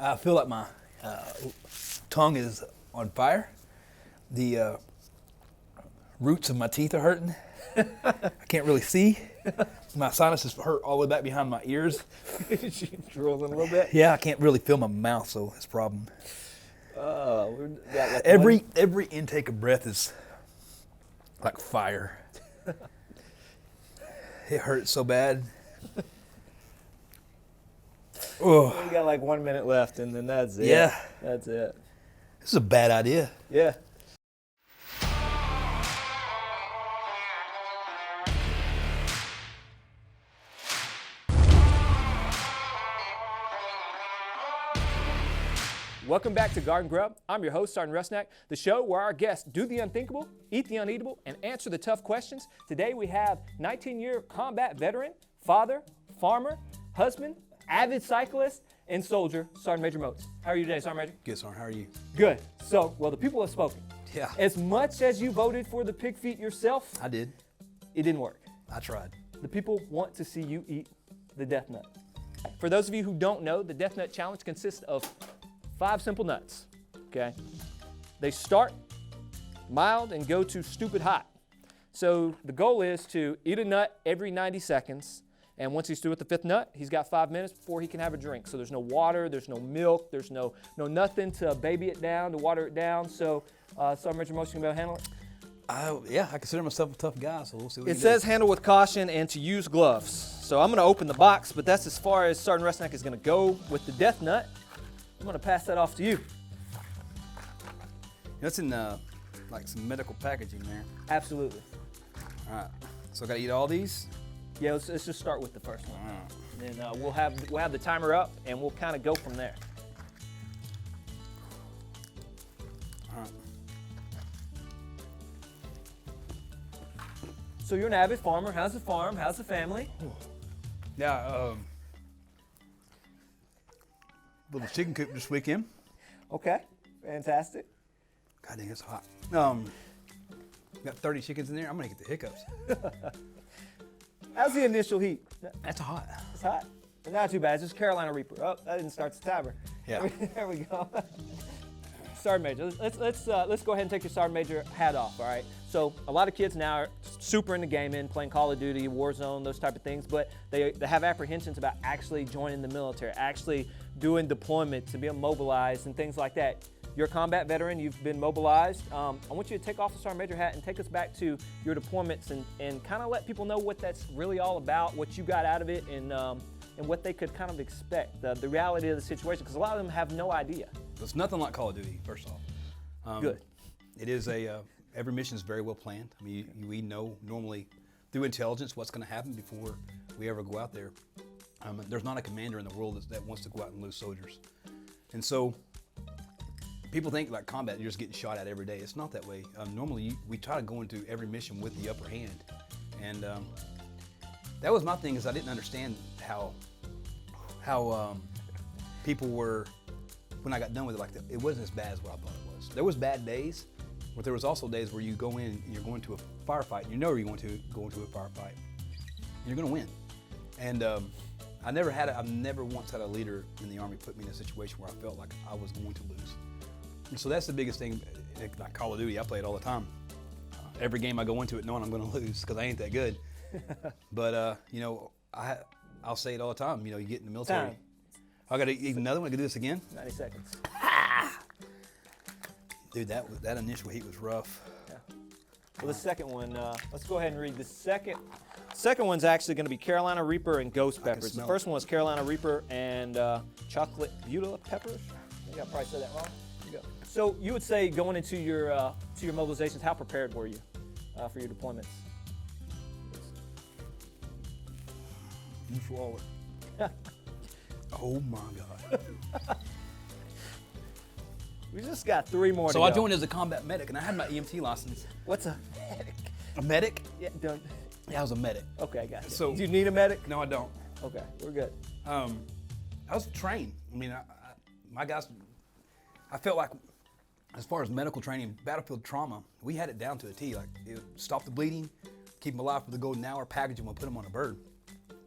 I feel like my tongue is on fire. The roots of my teeth are hurting. I can't really see. My sinuses hurt all the way back behind my ears. She drooling a little bit. Yeah, I can't really feel my mouth, so it's a problem. Like Every intake of breath is like fire. It hurts so bad. Oh, we got like 1 minute left, and then that's it. Yeah. That's it. This is a bad idea. Yeah. Welcome back to Guard Grub. I'm your host, Sergeant Rusnak, the show where our guests do the unthinkable, eat the uneatable, and answer the tough questions. Today we have 19-year combat veteran, father, farmer, husband, avid cyclist, and soldier, Sergeant Major Moats. How are you today, Sergeant Major? Good, Sergeant. How are you? Good. So, well, the people have spoken. Yeah. As much as you voted for the pig feet yourself, I did. it didn't work. I tried. The people want to see you eat the death nut. For those of you who don't know, the death nut challenge consists of 5 simple nuts, okay? They start mild and go to stupid hot. So the goal is to eat a nut every 90 seconds, and once he's through with the 5th nut, he's got 5 minutes before he can have a drink. So there's no water, there's no milk, there's no nothing to baby it down, to water it down. So, Sergeant Major Moats, you gonna be able to handle it? Yeah, I consider myself a tough guy, so we'll see what It says handle with caution and to use gloves. So I'm gonna open the box, but that's as far as Sergeant Rusnak is gonna go with the death nut. I'm gonna pass that off to you. That's in like some medical packaging there. Absolutely. All right, so I gotta eat all these? Yeah, let's just start with the first one. All right. Then we'll have the timer up, and we'll kind of go from there. All right. So you're an avid farmer. How's the farm? How's the family? Yeah, little chicken coop this weekend. Okay, fantastic. God dang, it's hot. Got 30 chickens in there. I'm gonna get the hiccups. How's the initial heat? That's hot. It's hot. But not too bad. It's just Carolina Reaper. Oh, that didn't start the timer. Yeah. There we go. Sergeant Major, let's go ahead and take your Sergeant Major hat off, all right? So a lot of kids now are super into gaming, playing Call of Duty, Warzone, those type of things, but they have apprehensions about actually joining the military, actually doing deployments and being mobilized and things like that. You're a combat veteran, you've been mobilized. I want you to take off the Sergeant Major hat and take us back to your deployments and kind of let people know what that's really all about, what you got out of it, and what they could kind of expect, the reality of the situation, because a lot of them have no idea. It's nothing like Call of Duty, first off. Good. It is every mission is very well planned. I mean, we know normally through intelligence what's going to happen before we ever go out there. There's not a commander in the world that wants to go out and lose soldiers. And so people think like combat, you're just getting shot at every day. It's not that way. Normally we try to go into every mission with the upper hand. And that was my thing, is I didn't understand how people were, when I got done with it, like it wasn't as bad as what I thought it was. There was bad days, but there was also days where you go in and you're going to a firefight, and you know you're going to go into a firefight, and you're going to win. And I've never once had a leader in the Army put me in a situation where I felt like I was going to lose. And so that's the biggest thing. Like Call of Duty, I play it all the time. Every game I go into it knowing I'm going to lose because I ain't that good. But I'll say it all the time. You know, you get in the military. Time. I got to eat another one. I can do this again. 90 seconds. Dude, that initial heat was rough. Yeah. Well, the second one, let's go ahead and read the second. Second one's actually going to be Carolina Reaper and Ghost Peppers. The first one was Carolina Reaper and Chocolate Beulah Peppers. I think I probably said that wrong. There you go. So you would say going into your mobilizations, how prepared were you for your deployments? You swallow it. Oh my God. We just got 3 more to So go. I joined as a combat medic, and I had my EMT license. What's a medic? A medic? Yeah, don't. Yeah, I was a medic. Okay, got it. So- do you need a medic? No, I don't. Okay, we're good. I was trained. I mean, my guys, I felt like as far as medical training, battlefield trauma, we had it down to a T. Like, stop the bleeding, keep them alive for the golden hour, package them, and put them on a bird.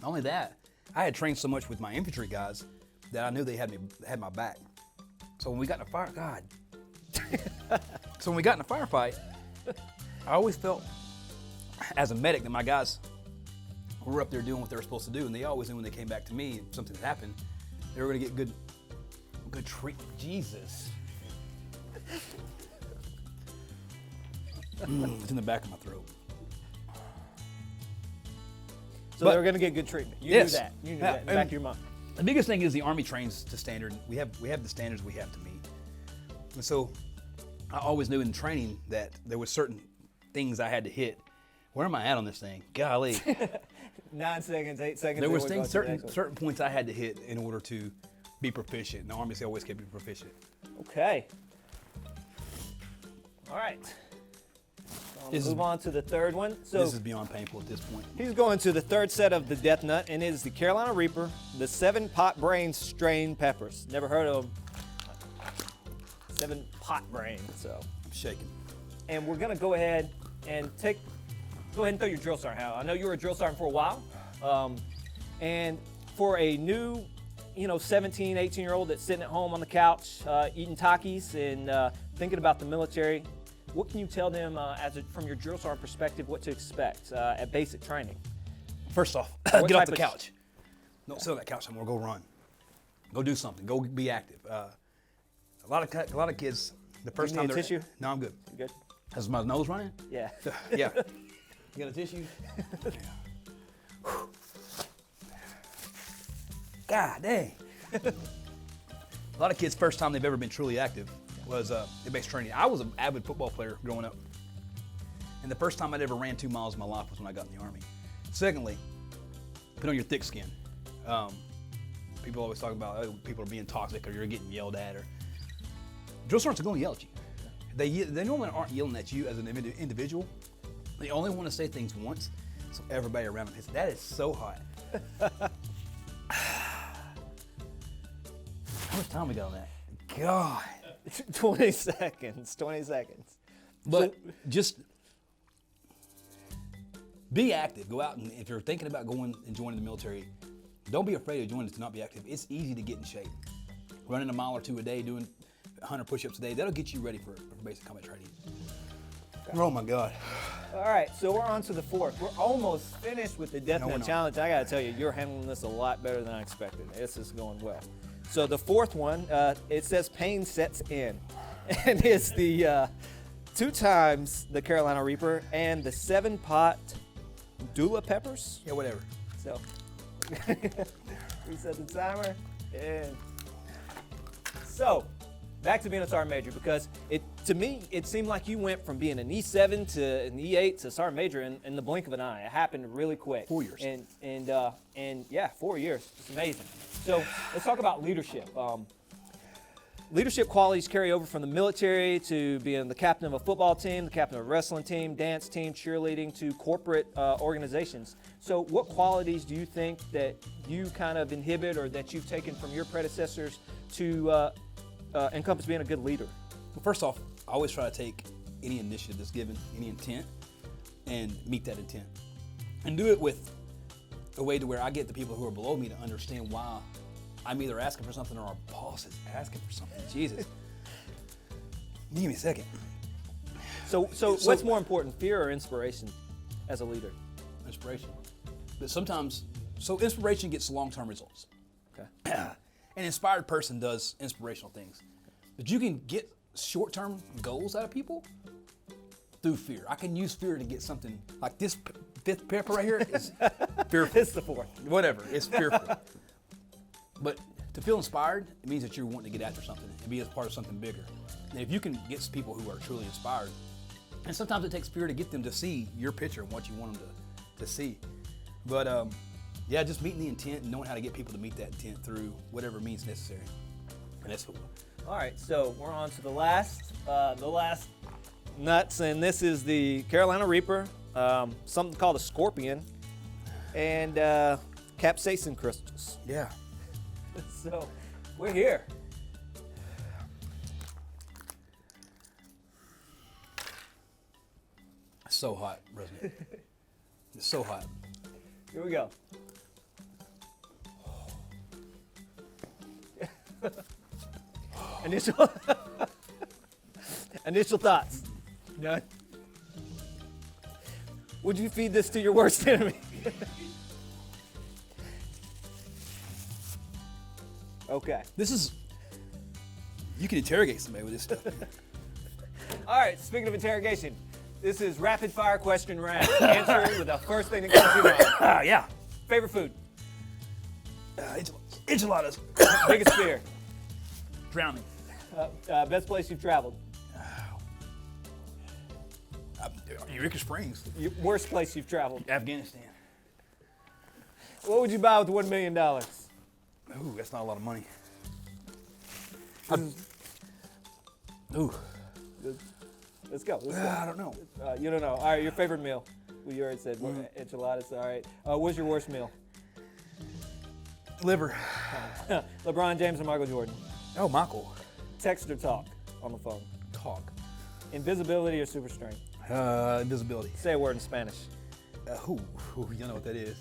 Not only that, I had trained so much with my infantry guys that I knew they had my back. So when we got in a so when we got in a firefight, I always felt as a medic that my guys were up there doing what they were supposed to do, and they always knew when they came back to me and something had happened, they were going to get good treatment. Jesus. It's in the back of my throat. So they were going to get good treatment. You knew that. You knew that in the back of your mind. The biggest thing is the Army trains to standard. We have the standards we have to meet. And so I always knew in training that there were certain things I had to hit. Where am I at on this thing? Golly. 9 seconds, 8 seconds. There was certain points I had to hit in order to be proficient. And the Army always kept me proficient. Okay. All right. Move on to the third one. So this is beyond painful at this point. He's going to the third set of the Death Nut, and it is the Carolina Reaper, the 7-pot brain strain peppers. Never heard of them. 7-pot brain. So I'm shaking. And we're gonna go ahead and throw your drill sergeant hat. I know you were a drill sergeant for a while, and for a new, 17, 18-year-old that's sitting at home on the couch eating Takis and thinking about the military. What can you tell them from your drill sergeant perspective what to expect at basic training? First off, get off the couch. Don't sit on that couch anymore. Go run. Go do something. Go be active. A lot of kids, the first time they're... Do you need a tissue? No, I'm good. You good? Has my nose running? Yeah. Yeah. You got a tissue? Yeah. God dang. A lot of kids, first time they've ever been truly active was in base training. I was an avid football player growing up. And the first time I'd ever ran 2 miles in my life was when I got in the Army. Secondly, put on your thick skin. People always talk about people are being toxic or you're getting yelled at. Or drill sergeants are going to yell at you. They normally aren't yelling at you as an individual. They only want to say things once, so everybody around them hits. That is so hot. How much time we got on that? God. 20 seconds. 20 seconds. But just be active. Go out, and if you're thinking about going and joining the military, don't be afraid of joining to not be active. It's easy to get in shape. Running a mile or 2 a day, doing 100 push-ups a day, that'll get you ready for basic combat training. Okay. Oh my God. All right, so we're on to the fourth. We're almost finished with the Death Nut Challenge. I gotta tell you, you're handling this a lot better than I expected. This is going well. So the fourth one, it says pain sets in. And it's the 2 times the Carolina Reaper and the 7-pot Dula peppers. Yeah, whatever. So, reset the timer. And so, back to being a sergeant major, because to me, it seemed like you went from being an E7 to an E8 to sergeant major in the blink of an eye. It happened really quick. 4 years. And yeah, 4 years. It's amazing. So let's talk about leadership. Leadership qualities carry over from the military to being the captain of a football team, the captain of a wrestling team, dance team, cheerleading, to corporate organizations. So what qualities do you think that you kind of inhibit or that you've taken from your predecessors to encompass being a good leader? Well, first off, I always try to take any initiative that's given, any intent, and meet that intent. And do it with a way to where I get the people who are below me to understand why I'm either asking for something or our boss is asking for something. Jesus. Give me a second. So what's more important, fear or inspiration as a leader? Inspiration. But sometimes, inspiration gets long-term results. Okay. An inspired person does inspirational things. But you can get short-term goals out of people through fear. I can use fear to get something like this fifth pepper right here is fearful. It's the fourth. Whatever, it's fearful. But to feel inspired, it means that you're wanting to get after something and be a part of something bigger. And if you can get people who are truly inspired, and sometimes it takes fear to get them to see your picture and what you want them to see. But yeah, just meeting the intent and knowing how to get people to meet that intent through whatever means necessary. And that's what. All right, so we're on to the last nuts, and this is the Carolina Reaper, something called a scorpion, and capsaicin crystals. Yeah. So we're here. It's so hot, isn't it? It's so hot. Here we go. Initial initial thoughts. None. Would you feed this to your worst enemy? Okay. This is. You can interrogate somebody with this stuff. All right, speaking of interrogation, this is rapid fire question round. Answer with the first thing that comes to your mind. Yeah. Favorite food? Enchiladas. Biggest fear? Drowning. Best place you've traveled? Eureka Springs. Worst place you've traveled? Afghanistan. What would you buy with $1 million? Ooh, that's not a lot of money. Ooh. Let's go. I don't know. You don't know. All right, your favorite meal? Well, you already said enchiladas. All right. What's your worst meal? Liver. LeBron James or Michael Jordan? Oh, Michael. Text or talk on the phone? Talk. Invisibility or super strength? Invisibility. Say a word in Spanish. You know what that is.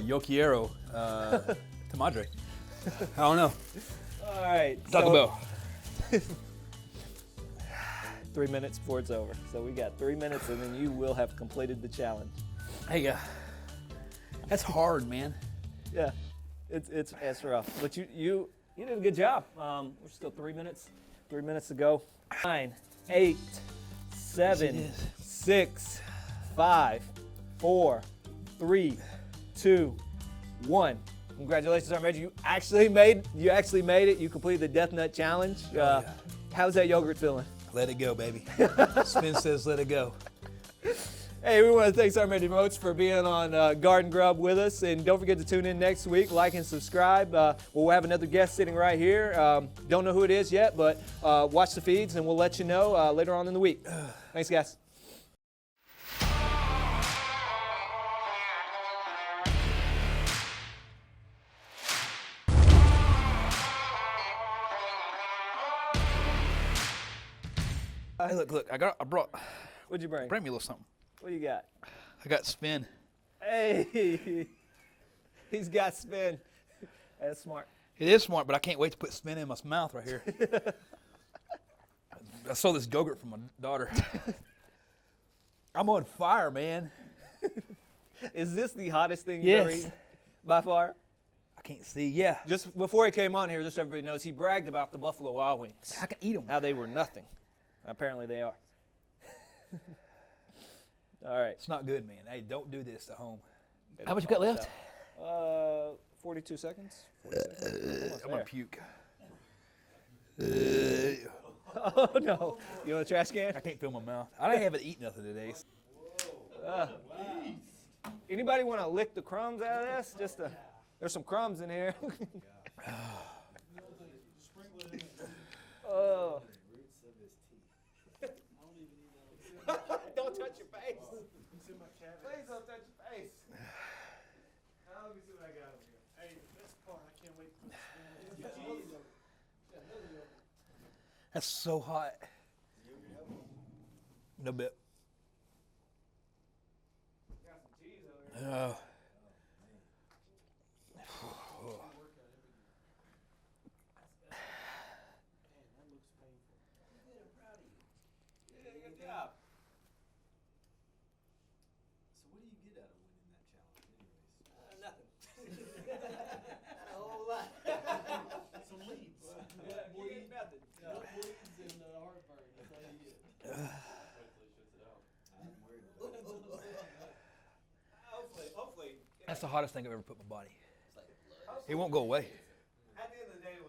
Yo quiero tu madre. I don't know. All right. Taco Bell. 3 minutes before it's over. So we got 3 minutes, and then you will have completed the challenge. Hey, that's hard, man. Yeah, it's rough. But you did a good job. We're still 3 minutes. 3 minutes to go. 9, 8, 7, 6, 5, 4, 3, 2, 1. Congratulations, Armand. You actually made it. You completed the Death Nut Challenge. How's that yogurt feeling? Let it go, baby. Spin says let it go. Hey, we want to thank SGM Moats for being on Guard Grub with us. And don't forget to tune in next week. Like and subscribe. We'll have another guest sitting right here. Don't know who it is yet, but watch the feeds and we'll let you know later on in the week. Thanks, guys. Hey, look, I brought. What'd you bring? Bring me a little something. What do you got? I got Spin. Hey, he's got Spin. That's smart. It is smart, but I can't wait to put Spin in my mouth right here. I saw this yogurt from my daughter. I'm on fire, man. Is this the hottest thing you've ever eaten? By far? I can't see. Yeah. Just before he came on here, just so everybody knows, he bragged about the Buffalo Wild Wings. I can eat them. How they were nothing. Apparently they are. All right. It's not good, man. Hey, don't do this at home. How much you got left? 42 seconds. 40 seconds. I'm going to puke. Oh, no. You want a trash can? I can't feel my mouth. I haven't eaten nothing today. Anybody want to lick the crumbs out of this? There's some crumbs in here. Oh. Don't touch your face. Please don't touch your face. Now let me see what I got over here. Hey, this part, I can't wait to That's so hot. No bit. got some cheese over here. Good job. So what do you get out of winning that challenge anyways? Nothing. Not a whole lot. Some leads. Yeah, you get nothing. No leads and heartburn. That's all you get. Hopefully. That's the hottest thing I've ever put in my body. It won't go away. At the end of the day, it was